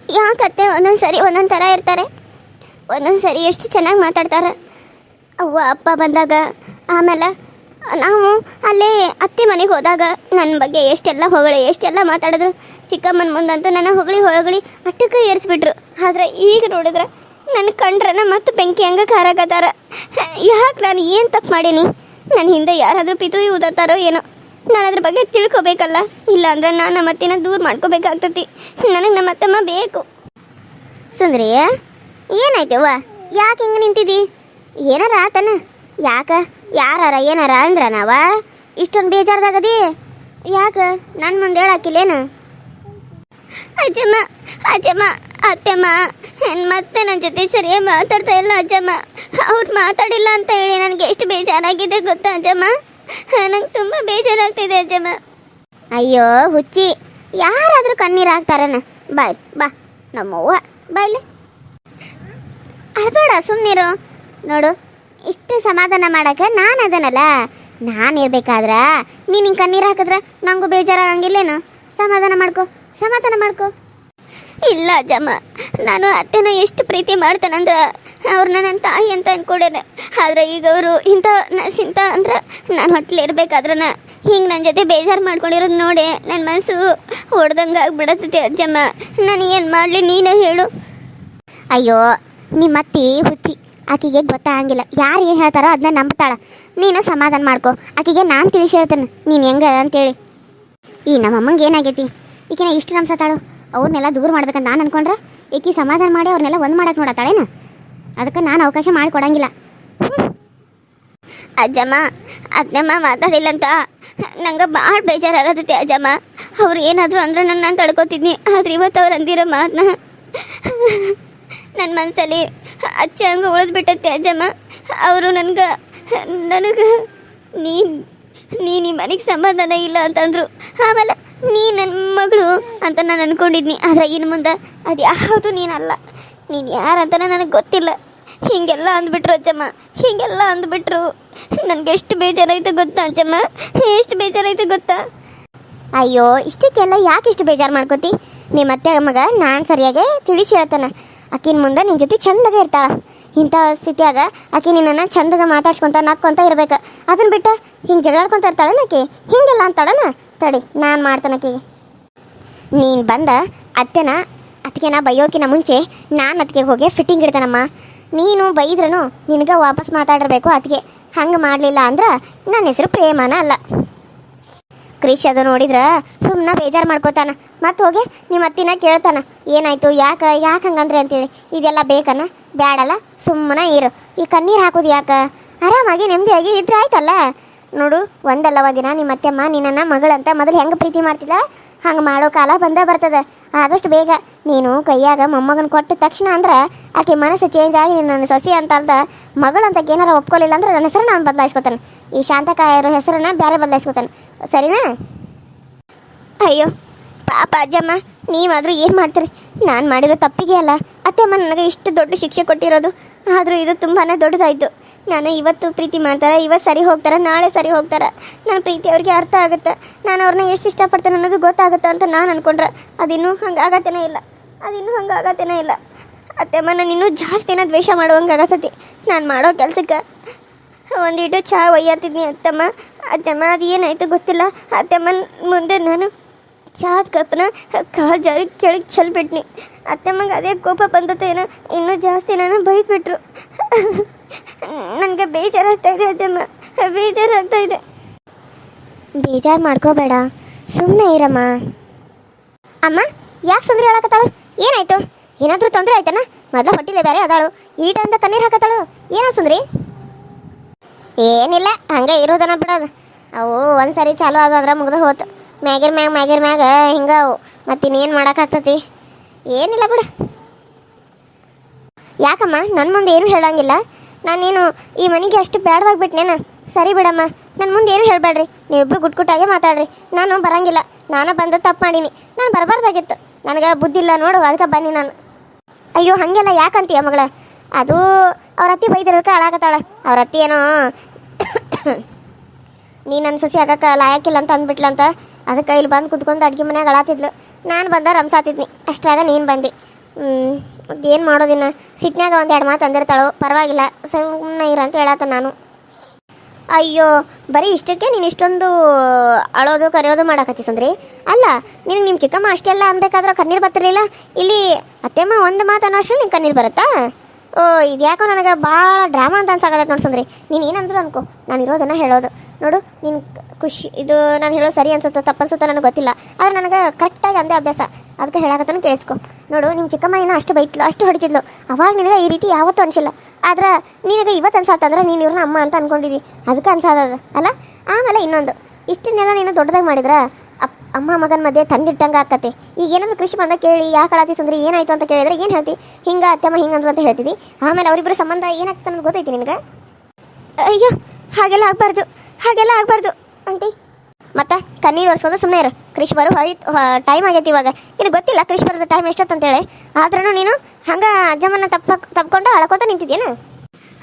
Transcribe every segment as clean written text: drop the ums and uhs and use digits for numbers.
ಯಾಕತ್ತೆ ಒಂದೊಂದು ಸರಿ ಒಂದೊಂದು ಥರ ಇರ್ತಾರೆ. ಒಂದೊಂದು ಸರಿ ಎಷ್ಟು ಚೆನ್ನಾಗಿ ಮಾತಾಡ್ತಾರೆ. ಅವ್ವ ಅಪ್ಪ ಬಂದಾಗ, ಆಮೇಲೆ ನಾವು ಅಲ್ಲೇ ಅತ್ತೆ ಮನೆಗೆ ಹೋದಾಗ ನನ್ನ ಬಗ್ಗೆ ಎಷ್ಟೆಲ್ಲ ಎಷ್ಟೆಲ್ಲ ಮಾತಾಡಿದ್ರು. ಚಿಕ್ಕಮ್ಮನ ಮುಂದಂತೂ ನನ್ನ ಹೊಗಳಿ ಅಟ್ಟಕ್ಕೆ ಏರಿಸ್ಬಿಟ್ರು. ಆದರೆ ಈಗ ನೋಡಿದ್ರೆ ನನ್ನ ಕಂಡ್ರನ ಮತ್ತೆ ಬೆಂಕಿ ಹಂಗೆ ಕಾರಾಕತ್ತಾರ. ಯಾಕೆ ನಾನು ಏನು ತಪ್ಪು ಮಾಡೀನಿ? ನನ್ನ ಹಿಂದೆ ಯಾರಾದರೂ ಪಿತೂರಿ ಊದತ್ತಾರೋ ಏನೋ. ನಾನು ಅದ್ರ ಬಗ್ಗೆ ತಿಳ್ಕೊಬೇಕಲ್ಲ. ಇಲ್ಲ ಅಂದ್ರೆ ನಾನು ನಮ್ಮ ಅತ್ತೆನ ದೂರ ಮಾಡ್ಕೋಬೇಕಾಗ್ತತಿ. ನನಗೆ ನಮ್ಮ ಅತ್ತಮ್ಮ ಬೇಕು. ಸುಂದ್ರಿ, ಏನಾಯ್ತವ್ವ? ಯಾಕೆ ಹಿಂಗೆ ನಿಂತಿದ್ದಿ? ಏನಾರ ಆತನ? ಯಾರಾರ ಏನಾರ ಅಂದ್ರ ನಾವ ಇಷ್ಟೊಂದು ಬೇಜಾರ್ದಾಗದಿ? ಯಾಕೆ ನನ್ನ ಮುಂದೆ ಹೇಳಾಕಿಲ್ಲೇನು? ಅಜ್ಜಮ್ಮ ಅತ್ತೆಮ್ಮ ಮತ್ತೆ ನನ್ನ ಜೊತೆ ಸರಿಯಾಗಿ ಮಾತಾಡ್ತಾ ಇಲ್ಲ ಅಜ್ಜಮ್ಮ. ಅವ್ರು ಮಾತಾಡಿಲ್ಲ ಅಂತ ಹೇಳಿ ನನಗೆ ಎಷ್ಟು ಬೇಜಾರಾಗಿದೆ ಗೊತ್ತಾ ಅಜ್ಜಮ್ಮ? ನಂಗೆ ತುಂಬ ಬೇಜಾರಾಗ್ತಿದೆ ಅಜ್ಜಮ್ಮ. ಅಯ್ಯೋ ಹುಚ್ಚಿ, ಯಾರಾದರೂ ಕಣ್ಣೀರು ಹಾಕ್ತಾರನ? ಬಾಯ್ ಬಾ ನಮ್ಮವ್ವ ಬಾಯ್ಲಿ. ಅಳ್ಬೇಡ, ಸುಮ್ಮನಿರು. ನೋಡು, ಇಷ್ಟು ಸಮಾಧಾನ ಮಾಡಕ್ಕೆ ನಾನು ಅದನ್ನಲ್ಲ. ನಾನು ಇರ್ಬೇಕಾದ್ರೆ ನೀನು ಹಿಂಗೆ ಕಣ್ಣೀರು ಹಾಕಿದ್ರೆ ನನಗೂ ಬೇಜಾರಾಗಂಗಿಲ್ಲೇನು? ಸಮಾಧಾನ ಮಾಡ್ಕೊ. ಇಲ್ಲ ಅಜ್ಜಮ್ಮ, ನಾನು ಅತ್ತೆನ ಎಷ್ಟು ಪ್ರೀತಿ ಮಾಡ್ತಾನಂದ್ರೆ ಅವ್ರನ್ನ ನನ್ನ ತಾಯಿ ಅಂತ ಅಂದ್ಕೊಂಡೇನೆ. ಆದರೆ ಈಗ ಅವರು ಇಂಥ ಅಂದ್ರೆ ನಾನು ಹೊಟ್ಟೆಲಿ ಇರಬೇಕಾದ್ರನ ಹಿಂಗೆ ನನ್ನ ಜೊತೆ ಬೇಜಾರು ಮಾಡ್ಕೊಂಡಿರೋದು ನೋಡಿ ನನ್ನ ಮನಸ್ಸು ಹೊಡೆದಂಗೆ ಆಗ್ಬಿಡತ್ತೆ ಅಜ್ಜಮ್ಮ. ನಾನು ಏನು ಮಾಡಲಿ ನೀನೇ ಹೇಳು. ಅಯ್ಯೋ ನಿಮ್ಮ ಅತ್ತಿ ಹುಚ್ಚಿ, ಆಕೆಗೆ ಗೊತ್ತಾಗಂಗಿಲ್ಲ. ಯಾರು ಏನು ಹೇಳ್ತಾರೋ ಅದನ್ನ ನಂಬ್ತಾಳ. ನೀನು ಸಮಾಧಾನ ಮಾಡ್ಕೊ. ಆಕೆಗೆ ನಾನು ತಿಳಿಸಿ ಹೇಳ್ತೇನೆ ನೀನು ಹೆಂಗೆ ಅಂತೇಳಿ. ಈ ನಮ್ಮಮ್ಮಂಗೆ ಏನಾಗೈತಿ? ಈಕಿನ ಇಷ್ಟು ನಂಬ್ಸತ್ತಾಳು. ಅವ್ರನ್ನೆಲ್ಲ ದೂರ ಮಾಡ್ಬೇಕಂತ ನಾನು ಅನ್ಕೊಂಡ್ರೆ ಈಕಿ ಸಮಾಧಾನ ಮಾಡಿ ಅವ್ರನ್ನೆಲ್ಲ ಒಂದು ಮಾಡಕ್ಕೆ ನೋಡತ್ತಾಳೇನ? ಅದಕ್ಕೆ ನಾನು ಅವಕಾಶ ಮಾಡಿಕೊಡಂಗಿಲ್ಲ. ಅಜ್ಜಮ್ಮ ಮಾತಾಡಿಲ್ಲ ಅಂತ ನಂಗೆ ಭಾಳ ಬೇಜಾರಾಗತ್ತೆ ಅಜ್ಜಮ್ಮ. ಅವ್ರು ಏನಾದರೂ ಅಂದ್ರೆ ನಾನು ತಡ್ಕೊತಿದ್ನಿ. ಆದ್ರೆ ಇವತ್ತು ಅವ್ರು ಅಂದಿರೋ ಮಾತನ್ನ ನನ್ನ ಮನಸ್ಸಲ್ಲಿ ಅಚ್ಚ ಹಂಗೆ ಉಳಿದ್ಬಿಟ್ಟತ್ತೆ ಅಜ್ಜಮ್ಮ. ಅವರು ನನಗೆ ನೀನು ಈ ಮನೆಗೆ ಸಮಾಧಾನ ಇಲ್ಲ ಅಂತಂದರು. ಆಮೇಲೆ ನೀ ನನ್ನ ಮಗಳು ಅಂತ ನಾನು ಅಂದ್ಕೊಂಡಿದ್ನಿ. ಆದರೆ ಇನ್ನು ಮುಂದೆ ಅದು ಯಾವುದು ನೀನಲ್ಲ. ನೀನು ಯಾರಂತ ನನಗೆ ಗೊತ್ತಿಲ್ಲ. ಹೀಗೆಲ್ಲ ಅಂದ್ಬಿಟ್ರು ಅಜ್ಜಮ್ಮ, ಹೀಗೆಲ್ಲ ಅಂದ್ಬಿಟ್ರು. ನನಗೆ ಎಷ್ಟು ಬೇಜಾರಾಯ್ತು ಗೊತ್ತಾ ಅಜ್ಜಮ್ಮ? ಎಷ್ಟು ಬೇಜಾರಾಯ್ತು ಗೊತ್ತಾ? ಅಯ್ಯೋ, ಇಷ್ಟಕ್ಕೆಲ್ಲ ಯಾಕೆ ಇಷ್ಟು ಬೇಜಾರು ಮಾಡ್ಕೋತಿ? ನಿಮ್ಮ ಅತ್ತೆ ಮಗ ನಾನು ಸರಿಯಾಗಿ ತಿಳಿಸಿ ಹೇಳ್ತಾನೆ. ಆಕಿನ ಮುಂದೆ ನಿನ್ನ ಜೊತೆ ಚಂದಾಗ ಇರ್ತಾಳ. ಇಂಥ ಸ್ಥಿತಿಯಾಗ ಆಕೆ ನಿನ್ನನ್ನು ಚಂದಾಗ ಮಾತಾಡ್ಸ್ಕೊತ ನಕ್ಕೊಂತ ಇರ್ಬೇಕು. ಅದನ್ನ ಬಿಟ್ಟು ಹಿಂಗೆ ಜಗಳಾಡ್ಕೊತ ಇರ್ತಾಳನ ಆಕೆ? ಹಿಂಗೆಲ್ಲ ಅಂತಾಳನ? ತಡಿ, ನಾನು ಮಾಡ್ತಾನೆ ಆಕೆಗೆ. ನೀನು ಬಂದ ಅತ್ತಿಗೆನ ಬೈಯೋದಕ್ಕಿಂತ ಮುಂಚೆ ನಾನು ಅತ್ತಿಗೆ ಹೋಗಿ ಫಿಟ್ಟಿಂಗ್ ಇಡ್ತಾನಮ್ಮ. ನೀನು ಬೈದ್ರೂ ನಿನಗೆ ವಾಪಸ್ ಮಾತಾಡಿರ್ಬೇಕು ಅತ್ತಿಗೆ. ಹಂಗೆ ಮಾಡಲಿಲ್ಲ ಅಂದ್ರೆ ನನ್ನ ಹೆಸರು ಪ್ರೇಮನ ಅಲ್ಲ. ಕ್ರಿಶ್ ಅದು ನೋಡಿದ್ರೆ ಸುಮ್ಮನೆ ಬೇಜಾರು ಮಾಡ್ಕೋತಾನ. ಮತ್ತೆ ಹೋಗಿ ನಿಮ್ಮ ಅತ್ತಿನ ಕೇಳ್ತಾನ, ಏನಾಯ್ತು, ಯಾಕೆ ಹಂಗಂದ್ರೆ ಅಂತೇಳಿ. ಇದೆಲ್ಲ ಬೇಕನ್ನ? ಬ್ಯಾಡಲ್ಲ, ಸುಮ್ಮನೆ ಇರು. ಈ ಕಣ್ಣೀರು ಹಾಕೋದು ಯಾಕೆ? ಆರಾಮಾಗಿ ನೆಮ್ಮದಿಯಾಗಿ ಇದ್ರೆ ಆಯ್ತಲ್ಲ. ನೋಡು, ಒಂದಲ್ಲ ಒಂದಿನ ನಿಮ್ಮ ಅತ್ತೆಮ್ಮ ನಿನ್ನನ್ನು ಮಗಳಂತ ಮೊದಲು ಹೆಂಗೆ ಪ್ರೀತಿ ಮಾಡ್ತಿದ್ದ ಹಂಗೆ ಮಾಡೋ ಕಾಲ ಬರ್ತದೆ. ಆದಷ್ಟು ಬೇಗ ನೀನು ಕೈಯಾಗ ಮೊಮ್ಮಗನ ಕೊಟ್ಟ ತಕ್ಷಣ ಅಂದ್ರೆ ಆಕೆ ಮನಸ್ಸು ಚೇಂಜ್ ಆಗಿ ನನ್ನ ಸೊಸೆ ಅಂತ ಅಲ್ದ ಮಗಳಂತ ಏನಾರ ಒಪ್ಕೊಳ್ಳಿಲ್ಲ ಅಂದ್ರೆ ನನ್ನ ಹೆಸರು ನಾನು ಬದಲಾಯಿಸ್ಕೊತಾನೆ. ಈ ಶಾಂತಕಾಯರ ಹೆಸರನ್ನ ಬೇರೆ ಬದಲಾಯಿಸ್ಕೊತಾನೆ, ಸರಿನಾ? ಅಯ್ಯೋ ಪಾಪ ಅಜ್ಜಮ್ಮ, ನೀವಾದರೂ ಏನು ಮಾಡ್ತೀರಿ? ನಾನು ಮಾಡಿರೋ ತಪ್ಪಿಗೆ ಅಲ್ಲ ಅತ್ತೆಮ್ಮ ನನಗೆ ಇಷ್ಟು ದೊಡ್ಡ ಶಿಕ್ಷೆ ಕೊಟ್ಟಿರೋದು. ಆದರೂ ಇದು ತುಂಬಾ ದೊಡ್ಡದಾಯಿತು. ನಾನು ಇವತ್ತು ಪ್ರೀತಿ ಮಾಡ್ತಾರೆ, ಇವತ್ತು ಸರಿ ಹೋಗ್ತಾರೆ, ನಾಳೆ ಸರಿ ಹೋಗ್ತಾರೆ. ನನ್ನ ಪ್ರೀತಿ ಅವ್ರಿಗೆ ಅರ್ಥ ಆಗುತ್ತೆ. ನಾನು ಅವ್ರನ್ನ ಎಷ್ಟು ಇಷ್ಟಪಡ್ತೇನೆ ಅನ್ನೋದು ಗೊತ್ತಾಗುತ್ತೆ ಅಂತ ನಾನು ಅಂದ್ಕೊಂಡ್ರೆ ಅದಿನ್ನೂ ಹಂಗಾಗತ್ತೇನೇ ಇಲ್ಲ. ಅತ್ತೆಮ್ಮ ನಾನು ಇನ್ನೂ ಜಾಸ್ತಿನ ದ್ವೇಷ ಮಾಡುವಂಗೆ ಆಗತ್ತತಿ. ನಾನು ಮಾಡೋ ಕೆಲಸಕ್ಕೆ ಒಂದಿಟ್ಟು ಚಹಾ ಒಯ್ಯತ್ತಿದ್ನಿ ಅಜ್ಜಮ್ಮ ಅದು ಏನಾಯಿತು ಗೊತ್ತಿಲ್ಲ. ಅತ್ತೆಮ್ಮನ ಮುಂದೆ ನಾನು ಚಹಾದ ಕಪ್ಪನ ಕಾಲು ಜಾರಿ ಕೆಳಗೆ ಚೆಲ್ಬಿಟ್ನಿ. ಅತ್ತೆಮ್ಮಂಗೆ ಅದೇ ಕೋಪ ಬಂದತ್ತೋ ಏನೋ, ಇನ್ನೂ ಜಾಸ್ತಿ ನಾನು ಬೈದ್ಬಿಟ್ರು. ನನಗೆ ಬೇಜಾರಾಗ್ತಾ ಇದೆ ಅಜ್ಜಮ್ಮ, ಬೇಜಾರಾಗ್ತಾ ಇದೆ. ಬೇಜಾರು ಮಾಡ್ಕೋಬೇಡ, ಸುಮ್ಮನೆ ಇರಮ್ಮ. ಅಮ್ಮ ಯಾಕೆ ಸುಂದರಿ ಹೇಳಕತ್ತಾಳು? ಏನಾಯ್ತು? ಏನಾದರೂ ತೊಂದರೆ ಆಯ್ತಾನ? ಮೊದಲು ಹೊಟ್ಟಿಲೆ ಬೇರೆ ಅದಾಳು, ಈಟ ಅಂತ ಕಣ್ಣೀರು ಹಾಕತ್ತಾಳು. ಏನೋ ಸುಂದರಿ? ಏನಿಲ್ಲ, ಹಂಗೆ ಇರೋದನ್ನ ಬಿಡೋದು. ಅವು ಒಂದು ಸರಿ ಚಾಲು ಆದ್ರೆ ಮುಗ್ದು ಹೋತು. ಮ್ಯಾಗಿರ್ ಮ್ಯಾಗ ಹಿಂಗೆ ಅವು ಮತ್ತಿನ್ನೇನು ಮಾಡೋಕ್ಕಾಗ್ತತಿ? ಏನಿಲ್ಲ ಬಿಡು. ಯಾಕಮ್ಮ ನನ್ನ ಮುಂದೆ ಏನು ಹೇಳಂಗಿಲ್ಲ? ನಾನೇನು ಈ ಮನೆಗೆ ಅಷ್ಟು ಬೇಡವಾಗಿಬಿಟ್ನೇನ? ಸರಿ ಬಿಡಮ್ಮ, ನನ್ನ ಮುಂದೆ ಏನು ಹೇಳಬೇಡ್ರಿ. ನೀವಿಬ್ರು ಗುಟ್ಟಾಗೆ ಮಾತಾಡ್ರಿ. ನಾನು ಬರಂಗಿಲ್ಲ. ನಾನು ಬಂದು ತಪ್ಪು ಮಾಡೀನಿ. ನಾನು ಬರಬಾರ್ದಾಗಿತ್ತು. ನನಗೆ ಬುದ್ಧಿ ಇಲ್ಲ ನೋಡು, ಅದಕ್ಕೆ ಬನ್ನಿ ನಾನು. ಅಯ್ಯೋ ಹಾಗೆಲ್ಲ ಯಾಕಂತೀಯ ಮಗಳ? ಅದು ಅವ್ರ ಅತ್ತಿ ಬೈದಿರೋದಕ್ಕೆ ಹಾಳಾಗತ್ತಾಳ. ಅವ್ರ ಅತ್ತಿ ಏನೋ ನೀ ನನ್ನ ಸೊಸೆ ಆಗಕ್ಕೆ ಲಾಯಕ್ಕಿಲ್ಲ ಅಂತ ಅಂದ್ಬಿಟ್ಲಂತ. ಅದಕ್ಕೆ ಇಲ್ಲಿ ಬಂದು ಕುತ್ಕೊಂಡು ಅಡುಗೆ ಮನೆಯಾಗ ಅಳಾತಿದ್ಲು. ನಾನು ಬಂದ ರಂಸಾತಿದ್ನಿ. ಅಷ್ಟ್ರಾಗ ನೀನು ಬಂದು ಏನು ಮಾಡೋದಿನ್ನ ಸಿಟ್ನಾಗ ಒಂದೆರಡು ಮಾತು ಅಂದಿರ್ತಾಳು, ಪರವಾಗಿಲ್ಲ ಸುಮ್ಮನೆ ಇರಂತ ಹೇಳತ್ತ ನಾನು. ಅಯ್ಯೋ ಬರೀ ಇಷ್ಟಕ್ಕೆ ನೀನು ಇಷ್ಟೊಂದು ಅಳೋದು ಕರೆಯೋದು ಮಾಡಕತ್ತಿ ಸುಂದ್ರಿ. ಅಲ್ಲ ನಿನಗೆ ನಿಮ್ಮ ಚಿಕ್ಕಮ್ಮ ಅಷ್ಟೆಲ್ಲ ಅನ್ಬೇಕಾದ್ರೆ ಕಣ್ಣೀರು ಬರ್ತಿರ್ಲಿಲ್ಲ, ಇಲ್ಲಿ ಅತ್ತೆಮ್ಮ ಒಂದು ಮಾತು ಅನ್ನೋ ಅಷ್ಟರಲ್ಲಿ ನಿಂಗೆ ಕಣ್ಣೀರು ಬರುತ್ತಾ? ಓ ಇದು ಯಾಕೋ ನನಗೆ ಭಾಳ ಡ್ರಾಮಾ ಅಂತ ಅನ್ಸಾಗತ್ತೆ ನೋಡಿ ಸುಂದ್ರಿ. ನೀನು ಏನಂದ್ರು ಅನ್ಕೋ, ನಾನು ಇರೋದನ್ನು ಹೇಳೋದು ನೋಡು. ನೀನು ಖುಷಿ ಇದು ನಾನು ಹೇಳೋದು ಸರಿ ಅನ್ಸುತ್ತೋ ತಪ್ಪು ಅನ್ಸುತ್ತೋ ನನಗೆ ಗೊತ್ತಿಲ್ಲ, ಆದರೆ ನನಗೆ ಕರೆಕ್ಟಾಗಿ ಅಂದೇ ಅಭ್ಯಾಸ, ಅದಕ್ಕೆ ಹೇಳಕತ್ತನ ಕೇಳಿಸ್ಕೊ. ನೋಡು ನಿಮ್ಮ ಚಿಕ್ಕಮ್ಮ ಏನೋ ಅಷ್ಟು ಬೈತ್ಲು ಅಷ್ಟು ಹೊಡಿತಿದ್ಲು, ಅವಾಗ ನಿನಗೆ ಈ ರೀತಿ ಯಾವತ್ತೂ ಅನಿಸಿಲ್ಲ. ಆದ್ರೆ ನಿನಗೆ ಇವತ್ತು ಅನ್ಸಾತಂದ್ರೆ ನೀನು ಇವ್ರನ್ನ ಅಮ್ಮ ಅಂತ ಅನ್ಕೊಂಡಿದ್ದಿ, ಅದಕ್ಕೆ ಅನ್ಸಾದದ ಅಲ್ಲ. ಆಮೇಲೆ ಇನ್ನೊಂದು, ಇಷ್ಟನ್ನೆಲ್ಲ ನೀನು ದೊಡ್ಡದಾಗಿ ಮಾಡಿದ್ರೆ ಅಮ್ಮ ಮಗನ ಮಧ್ಯೆ ತಂದಿಟ್ಟಂಗೆ ಆಕತ್ತೆ. ಈಗ ಏನಾದರೂ ಕೃಷಿ ಬಂದ ಕೇಳಿ ಯಾಕೆ ಅಳತಿ ಸುಂದ್ರಿ ಏನಾಯ್ತು ಅಂತ ಕೇಳಿದ್ರೆ ಏನು ಹೇಳ್ತಿ? ಹಿಂಗೆ ಅತ್ತೆಮ್ಮ ಹಿಂಗಂದ್ರು ಅಂತ ಹೇಳ್ತಿದ್ದಿ. ಆಮೇಲೆ ಅವರಿಬ್ಬರು ಸಂಬಂಧ ಏನಾಗ್ತದೆ ಅನ್ನೋದು ಗೊತ್ತೈತಿ ನಿನಗೆ? ಅಯ್ಯೋ ಹಾಗೆಲ್ಲ ಆಗಬಾರ್ದು ಆಂಟಿ. ಮತ್ತೆ ಕಣ್ಣೀರು ಒರೆಸೋದು ಸುಮ್ಮನೆ ಇರು. ಕೃಷಿ ಬರೋ ಟೈಮ್ ಆಗೈತಿ ಇವಾಗ. ನಿನಗೆ ಗೊತ್ತಿಲ್ಲ ಕೃಷಿ ಬರೋದು ಟೈಮ್ ಎಷ್ಟೊತ್ತಂತೇಳಿ, ಆದ್ರೂ ನೀನು ಹಂಗೆ ಅಜ್ಜಮ್ಮನ ತಪ್ಕೊಂಡು ಅಳ್ಕೋತ ನಿಂತಿದ್ದೇನು?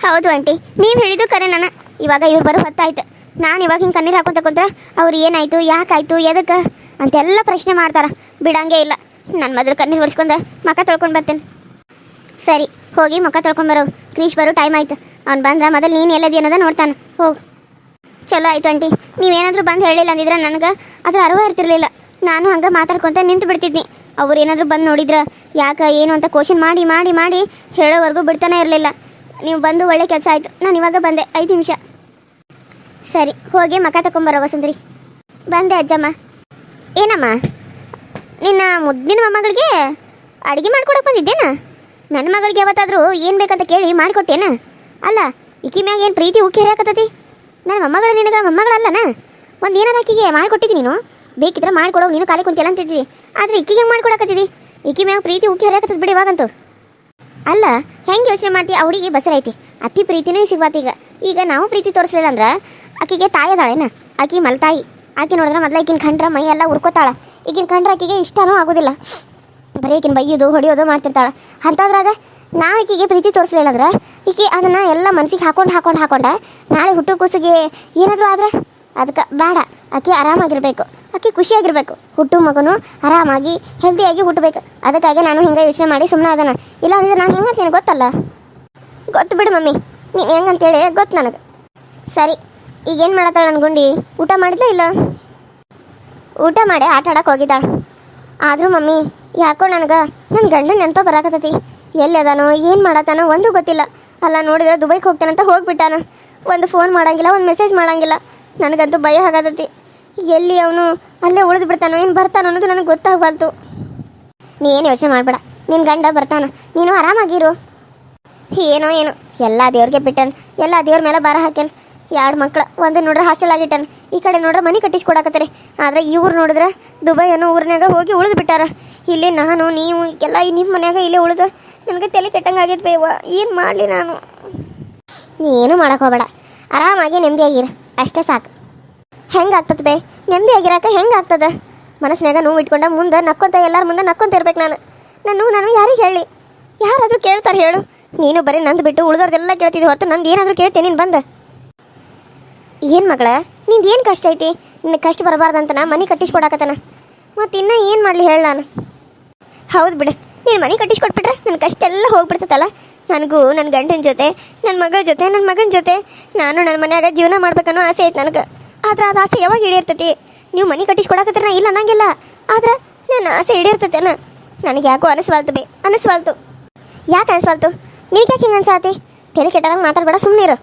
ಹೌದು ಆಂಟಿ, ನೀವು ಹೇಳಿದ್ದು ಕರೆ. ಇವಾಗ ಇವ್ರು ಬರೋ ಹೊತ್ತಾಯ್ತು. ನಾನು ಇವಾಗ ಹಿಂಗೆ ಕಣ್ಣೀರು ಹಾಕೊಂತ ಕುಂತ್ರೆ ಅವ್ರು ಏನಾಯ್ತು ಯಾಕಾಯ್ತು ಎದಕ್ಕೆ ಅಂತೆಲ್ಲ ಪ್ರಶ್ನೆ ಮಾಡ್ತಾರೆ, ಬಿಡಂಗೇ ಇಲ್ಲ. ನಾನು ಮೊದಲು ಕಣ್ಣೀರು ಒರೆಸ್ಕೊಂಡು ಮುಖ ತೊಳ್ಕೊಂಡು ಬರ್ತೇನೆ. ಸರಿ ಹೋಗಿ ಮುಖ ತೊಳ್ಕೊಂಬರೋ, ಕ್ರೀಶ್ ಬರೋ ಟೈಮ್ ಆಯ್ತು. ಅವ್ನು ಬಂದ್ರೆ ಮೊದಲು ನೀನು ಎಲ್ಲದಿ ಅನ್ನೋದ ನೋಡ್ತಾನೆ, ಹೋಗು. ಚಲೋ ಆಯ್ತು ಆಂಟಿ, ನೀವೇನಾದರೂ ಬಂದು ಹೇಳಿಲ್ಲ ಅಂದಿದ್ರೆ ನನಗೆ ಅದ್ರ ಅರಿವು ಇರ್ತಿರ್ಲಿಲ್ಲ. ನಾನು ಹಂಗೆ ಮಾತಾಡ್ಕೊತ ನಿಂತು ಬಿಡ್ತಿದ್ನಿ. ಅವ್ರು ಏನಾದರೂ ಬಂದು ನೋಡಿದ್ರೆ ಯಾಕೆ ಏನು ಅಂತ ಕ್ವಶನ್ ಮಾಡಿ ಮಾಡಿ ಮಾಡಿ ಹೇಳೋವರೆಗೂ ಬಿಡ್ತಾನೆ ಇರಲಿಲ್ಲ. ನೀವು ಬಂದು ಒಳ್ಳೆ ಕೆಲಸ ಆಯಿತು. ನಾನು ಇವಾಗ ಬಂದೆ 5 ನಿಮಿಷ. ಸರಿ ಹೋಗಿ ಮುಖ ತಗೊಂಬರೋಗ ಸುಂದರಿ. ಬಂದೆ ಅಜ್ಜಮ್ಮ. ಏನಮ್ಮ ನಿನ್ನ ಮುದ್ದಿನ ಮೊಮ್ಮಗಳಿಗೆ ಅಡುಗೆ ಮಾಡ್ಕೊಡಕ್ಕೆ ಬಂದಿದ್ದೇನ? ನನ್ನ ಮಗಳಿಗೆ ಯಾವತ್ತಾದರೂ ಏನು ಬೇಕಂತ ಕೇಳಿ ಮಾಡಿಕೊಟ್ಟೇನ? ಅಲ್ಲ ಈಕಿ ಮ್ಯಾಗ ಏನು ಪ್ರೀತಿ ಉಕ್ಕಿ ಹರಿಯಾಕತ್ತತಿ? ನನ್ನ ಮೊಮ್ಮಗಳು ನಿನಗೆ ಮೊಮ್ಮಗಳಲ್ಲನ? ಒಂದು ಏನಾರ ಆಕಿಗೆ ಮಾಡಿಕೊಟ್ಟಿದ್ದಿ ನೀನು? ಬೇಕಿದ್ರೆ ಮಾಡಿಕೊಡೋ, ನೀನು ಖಾಲಿ ಕುಂತಿಲ್ಲ ಅಂತಿದ್ದಿ. ಆದರೆ ಈಕಿಗೆ ಹೆಂಗೆ ಮಾಡ್ಕೊಡಕತ್ತಿದ್ದಿ? ಈಕಿ ಮ್ಯಾಗ ಪ್ರೀತಿ ಉಕ್ಕಿ ಹರಿಯಾಕತ್ತದ ಬಿಡಿ ಇವಾಗಂತೂ. ಅಲ್ಲ ಹೆಂಗೆ ಯೋಚನೆ ಮಾಡ್ತಿ? ಆ ಹುಡುಗಿ ಬಸರೈತಿ, ಅತಿ ಪ್ರೀತಿನೇ ಸಿಗ್ಬಾತೀಗ. ಈಗ ನಾವು ಪ್ರೀತಿ ತೋರಿಸ್ಲಿಲ್ಲ ಅಂದ್ರೆ ಆಕಿಗೆ ತಾಯಿ ಅದಾಳೇನ? ಆಕಿ ಮಲ್ತಾಯಿ. ಆಕೆ ನೋಡಿದ್ರೆ ಮೊದಲು ಈಗಿನ ಕಂಡ್ರೆ ಮೈ ಎಲ್ಲ ಉರ್ಕೋತಾಳ. ಈಗಿನ ಕಂಡ್ರೆ ಆಕಿಗೆ ಇಷ್ಟನೂ ಆಗೋದಿಲ್ಲ, ಬರೀ ಈಗಿನ ಬೈಯೋದು ಹೊಡಿಯೋದು ಮಾಡ್ತಿರ್ತಾಳೆ. ಅಂಥದ್ರಾಗ ನಾವು ಈಕಿಗೆ ಪ್ರೀತಿ ತೋರಿಸ್ಲಿಲ್ಲ ಅಂದ್ರೆ ಈಕೆ ಅದನ್ನು ಎಲ್ಲ ಮನಸ್ಸಿಗೆ ಹಾಕೊಂಡು ನಾಳೆ ಹುಟ್ಟು ಕೂಸಿಗೆ ಏನಾದರೂ ಆದರೆ ಅದಕ್ಕೆ ಬೇಡ. ಆಕೆ ಆರಾಮಾಗಿರ್ಬೇಕು, ಆಕೆ ಖುಷಿಯಾಗಿರ್ಬೇಕು. ಹುಟ್ಟು ಮಗನು ಆರಾಮಾಗಿ ಹೆಲ್ದಿಯಾಗಿ ಹುಟ್ಟಬೇಕು. ಅದಕ್ಕಾಗಿ ನಾನು ಹಿಂಗೆ ಯೋಚನೆ ಮಾಡಿ ಸುಮ್ಮನೆ ಅದನ್ನು. ಇಲ್ಲ ಅಂದ್ರೆ ನಾನು ಹೆಂಗಂತೇನೆ ಗೊತ್ತಲ್ಲ? ಗೊತ್ತು ಬಿಡು ಮಮ್ಮಿ, ನೀನು ಹೆಂಗಂತೇಳಿ ಗೊತ್ತು ನನಗೆ. ಸರಿ ಈಗೇನು ಮಾಡತ್ತಾಳ ನನ್ನ ಗುಂಡಿ? ಊಟ ಮಾಡಿದ್ಲ ಇಲ್ಲ? ಊಟ ಮಾಡಿ ಆಟ ಆಡಕ್ಕೆ ಹೋಗಿದ್ದಾಳೆ. ಆದರೂ ಮಮ್ಮಿ ಯಾಕೋ ನನಗೆ ನನ್ನ ಗಂಡನ ನೆನಪ ಬರಾಕತ್ತತಿ. ಎಲ್ಲಿ ಅದಾನೋ ಏನು ಮಾಡತ್ತಾನೋ ಒಂದು ಗೊತ್ತಿಲ್ಲ. ಅಲ್ಲ ನೋಡಿದ್ರೆ ದುಬೈಗೆ ಹೋಗ್ತಾನಂತ ಹೋಗ್ಬಿಟ್ಟಾನ. ಒಂದು ಫೋನ್ ಮಾಡೋಂಗಿಲ್ಲ, ಒಂದು ಮೆಸೇಜ್ ಮಾಡೋಂಗಿಲ್ಲ. ನನಗಂತೂ ಭಯ ಆಗತ್ತತಿ. ಎಲ್ಲಿ ಅವನು ಅಲ್ಲೇ ಉಳಿದು ಬಿಡ್ತಾನೋ ಏನು ಬರ್ತಾನೋ ಅನ್ನೋದು ನನಗೆ ಗೊತ್ತಾಗಬಾರ್ದು. ನೀ ಏನು ಯೋಚನೆ ಮಾಡಬೇಡ, ನಿನ್ನ ಗಂಡ ಬರ್ತಾನ, ನೀನು ಆರಾಮಾಗಿರು. ಏನೋ ಎಲ್ಲ ದೇವ್ರಿಗೆ ಬಿಟ್ಟನು, ಎಲ್ಲ ದೇವ್ರ ಮೇಲೆ ಭಾರ ಹಾಕ್ಯಾನ. 2 ಮಕ್ಳು, ಒಂದು ನೋಡ್ರೆ ಹಾಸ್ಟೆಲ್ ಆಗಿಟ್ಟಾನ, ಈ ಕಡೆ ನೋಡ್ರೆ ಮನೆ ಕಟ್ಟಿಸ್ಕೊಡಕತ್ತಾರೆ. ಆದರೆ ಇವ್ರು ನೋಡಿದ್ರೆ ದುಬೈ ಅನ್ನೋ ಊರಿನಾಗ ಹೋಗಿ ಉಳಿದು ಬಿಟ್ಟಾರ. ಇಲ್ಲಿ ನಾನು ನೀವು ಎಲ್ಲ ನಿಮ್ಮ ಮನ್ಯಾಗ ಇಲ್ಲೇ ಉಳಿದು ನನಗೆ ತಲೆ ಕೆಟ್ಟಂಗೆ ಆಗಿದ್ದು ಬೇವ. ಏನು ಮಾಡಲಿ ನಾನು? ನೀನು ಮಾಡಕ್ಕೆ ಹೋಗಬೇಡ, ಆರಾಮಾಗಿ ನೆಮ್ಮದಿಯಾಗಿರ ಅಷ್ಟೇ ಸಾಕು. ಹೆಂಗೆ ಆಗ್ತದೆ ಬೇ ನೆಮ್ಮದಿಯಾಗಿರಾಕ? ಹೆಂಗೆ ಆಗ್ತದೆ? ಮನಸ್ಸಿನಾಗ ನೋವು ಇಟ್ಕೊಂಡ ಮುಂದೆ ನಕ್ಕೊಂತ ಎಲ್ಲರ ಮುಂದೆ ನಕ್ಕೊಂತ ಇರ್ಬೇಕು. ನಾನು ಯಾರಿಗೆ ಹೇಳಿ? ಯಾರಾದರೂ ಕೇಳ್ತಾರೆ ಹೇಳು? ನೀನು ಬರೀ ನಂದು ಬಿಟ್ಟು ಉಳಿದವ್ರದೆಲ್ಲ ಕೇಳ್ತಿದ್ದೆ ಹೊರತು ನಂದು ಏನಾದರೂ ಕೇಳ್ತೇನೆ ನೀನು ಬಂದು? ಏನು ಮಗಳ ನಿಂದು ಏನು ಕಷ್ಟ ಐತಿ? ನಿನ್ನ ಕಷ್ಟ ಬರಬಾರ್ದಂತ ನಾ ಮನೆ ಕಟ್ಟಿಸ್ಕೊಡಕತ್ತನ. ಮತ್ತು ಇನ್ನೂ ಏನು ಮಾಡಲಿ ಹೇಳಿ ನಾನು? ಹೌದು ಬಿಡು, ನೀನು ಮನೆ ಕಟ್ಟಿಸ್ಕೊಟ್ಬಿಟ್ರೆ ನನ್ನ ಕಷ್ಟ ಎಲ್ಲ ಹೋಗ್ಬಿಡ್ತೈತಲ್ಲ. ನನಗೂ ನನ್ನ ಗಂಡನ ಜೊತೆ, ನನ್ನ ಮಗಳ ಜೊತೆ, ನನ್ನ ಮಗನ ಜೊತೆ ನಾನು ನನ್ನ ಮನ್ಯಾಗ ಜೀವನ ಮಾಡ್ಬೇಕನ್ನೋ ಆಸೆ ಐತೆ ನನಗೆ. ಆದ್ರೆ ಅದು ಆಸೆ ಯಾವಾಗ ಈಡೇರ್ತೈತಿ? ನೀವು ಮನೆ ಕಟ್ಟಿಸ್ಕೊಡಕತ್ತರ ನಾ ಇಲ್ಲ ಅನ್ನಂಗಿಲ್ಲ, ಆದ್ರೆ ನನ್ನ ಆಸೆ ಈಡೇರ್ತೈತೇನ? ನನಗೆ ಯಾಕೋ ಅನಿಸ್ವಾಲ್ತು. ಯಾಕೆ ಅನಿಸ್ವಾಲ್ತು? ನಿನಗೆ ಯಾಕೆ ಹಿಂಗೆ ಅನ್ಸಾತಿ? ತಲೆ ಕೆಟ್ಟಂಗೆ ಮಾತಾಡಬೇಡ, ಸುಮ್ಮನೆ ಇರು.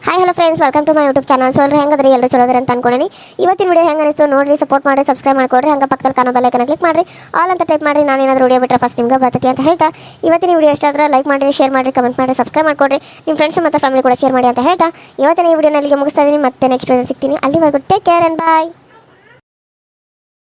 Hi hello friends, welcome to my YouTube channel. So ಹೆಂಗದ್ರಿ ಎಲ್ಲರೂ ಚಲೋದ್ರ ಅಂತ ಅನ್ಕೊಂಡಿ. ಇವತ್ತಿನ ವಿಡಿಯೋ ಹೆಂಗೆ ಅನಿಸ್ತು ನೋಡ್ರಿ, ಸಪೋರ್ಟ್ ಮಾಡಿ, ಸಬ್ಸ್ಕ್ರೈಬ್ ಮಾಡ್ಕೊಡ್ರಿ. ಹಂಗೆ ಪಕ್ಕದಲ್ಲಿ ಕಾಣೋ ಬೆಲ್ ಐಕಾನ್ ಕ್ಲಿಕ್ ಮಾಡಿರಿ, ಆಲ್ ಅಂತ ಟೈಪ್ ಮಾಡಿರಿ. ನಾನು ಏನಾದರೂ ವಿಡಿಯೋ ಬಿಟ್ಟರೆ ಫಸ್ಟ್ ನಿಮ್ಗೆ ಬರ್ತೈತಿ ಅಂತ ಹೇಳ್ತಾ, ಇವತ್ತಿನ ವಿಡಿಯೋ ಇಷ್ಟ ಆದರೆ ಲೈಕ್ ಮಾಡಿರಿ, ಶೇರ್ ಮಾಡಿರಿ, ಕಮೆಂಟ್ ಮಾಡಿ, ಸಬ್ಸ್ಕ್ರೈಬ್ ಮಾಡ್ಕೊಡ್ರಿ. ನಿಮ್ಮ ಫ್ರೆಂಡ್ಸ್ ಮತ್ತು ಫ್ಯಾಮಿಲಿ ಕೂಡ ಶೇರ್ ಮಾಡಿ ಅಂತ ಹೇಳ್ತಾ ಇವತ್ತಿನ ಈ ವಿಡಿಯೋನ ಇಲ್ಲಿಗೆ ಮುಗಿಸ್ತಾ ಇದ್ದೀನಿ. ಮತ್ತೆ ನೆಕ್ಸ್ಟ್ ವಿಡಿಯೋ ಸಿಗ್ತೀನಿ. ಅಲ್ಲಿವರೆಗೂ ಟೇಕ್ ಕೇರ್ ಆ್ಯಂಡ್ ಬಾಯ್.